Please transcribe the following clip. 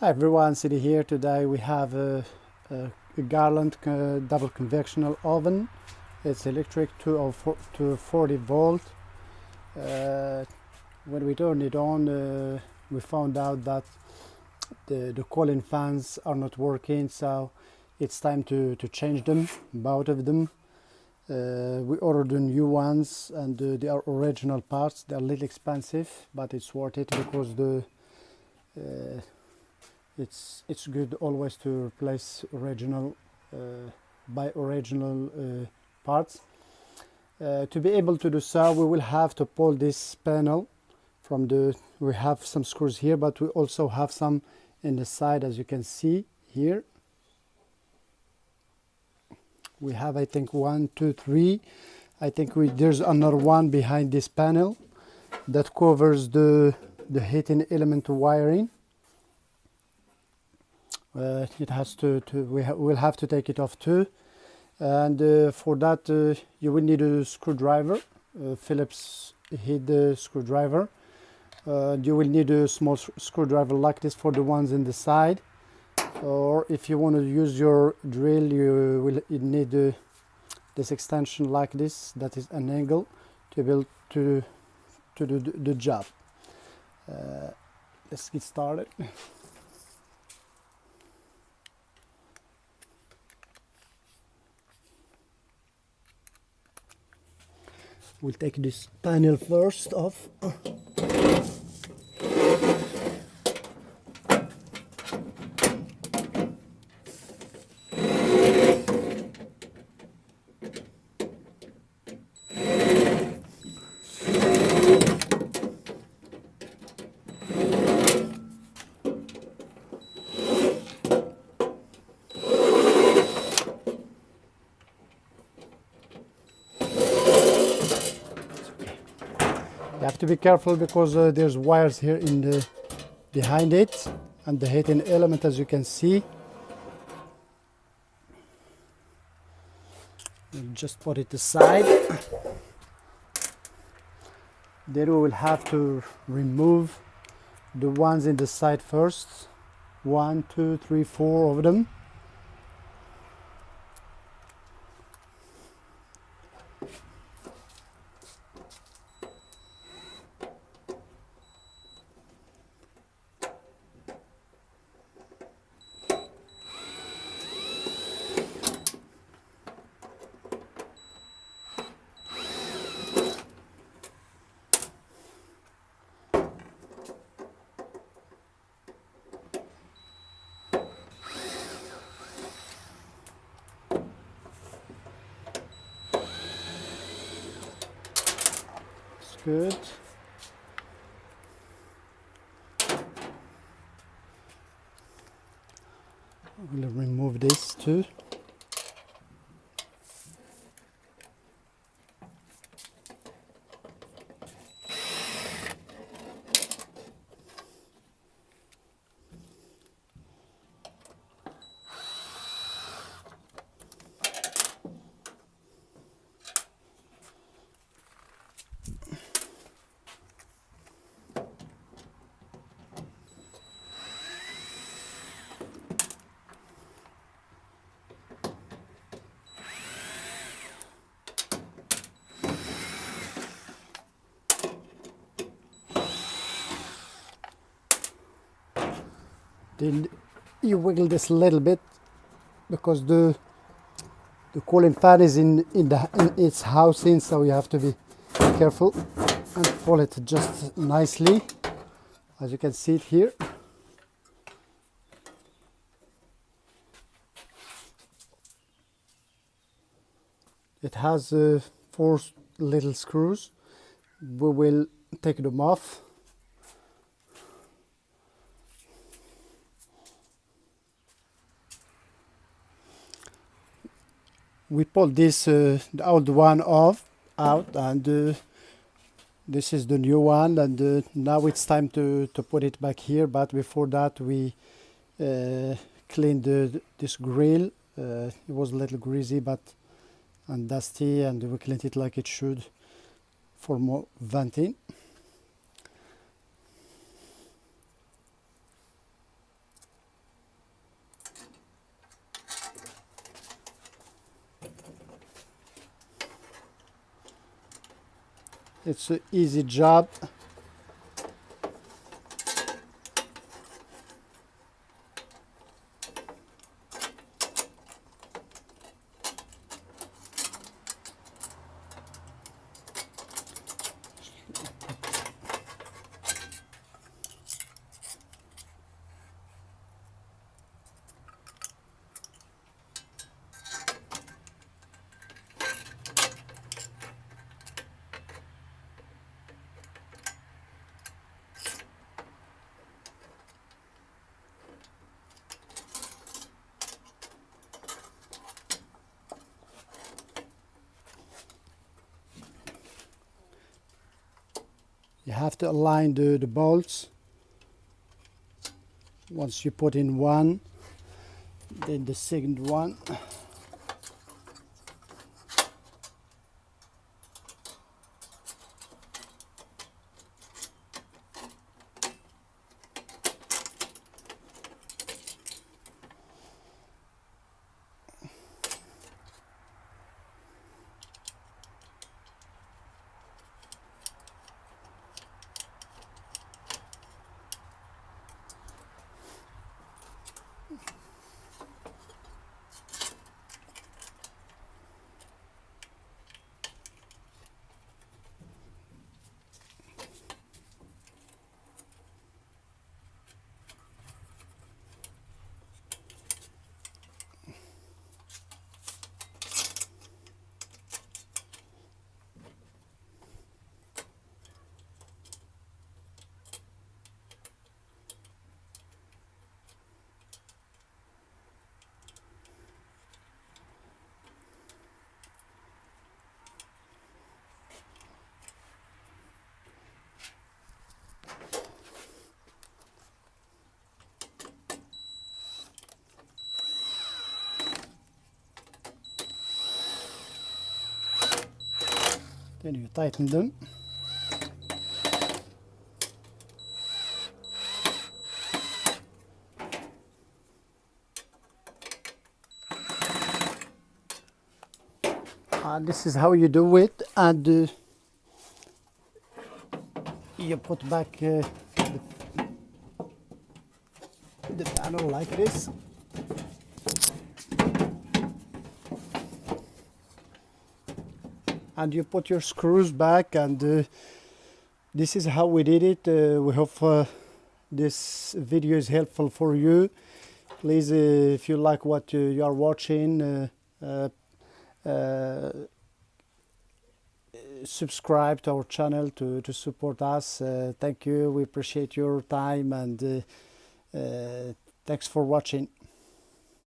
Hi everyone, City here. Today we have a Garland double convection oven. It's electric to 40 volt. When we turned it on, we found out that the cooling fans are not working, so it's time to change them, both of them. We ordered the new ones, and they are original parts. They're a little expensive, but it's worth it because it's good always to replace original by original parts. To be able to do so, we will have to pull this panel from we have some screws here, but we also have some in the side, as you can see here. We have, I think, 1, 2, 3. I think there's another one behind this panel that covers the heating element wiring. It has we'll have to take it off too, and for that you will need a screwdriver, Phillips head screwdriver. You will need a small screwdriver like this for the ones in the side, or if you want to use your drill, you need this extension like this, that is an angle, to be able to do the job. Let's get started. We'll take this panel first off. You have to be careful because there's wires here behind it, and the heating element, as you can see. We'll just put it aside. Then we will have to remove the ones in the side first. 1, 2, 3, 4 of them. Good. We'll remove this too. Then you wiggle this a little bit because the cooling fan is in its housing, so you have to be careful and pull it just nicely, as you can see it here. It has 4 little screws. We will take them off. We pulled this the old one out, and this is the new one, and now it's time to put it back here. But before that, we cleaned this grill. It was a little greasy and dusty, and we cleaned it like it should for more venting. It's an easy job. You have to align the bolts. Once you put in one, then the second one. Then you tighten them. This is how you do it, and you put back the panel like this. And you put your screws back, and this is how we did it. We hope this video is helpful for you. Please, if you like what you are watching, subscribe to our channel to support us. Thank you. We appreciate your time, and thanks for watching.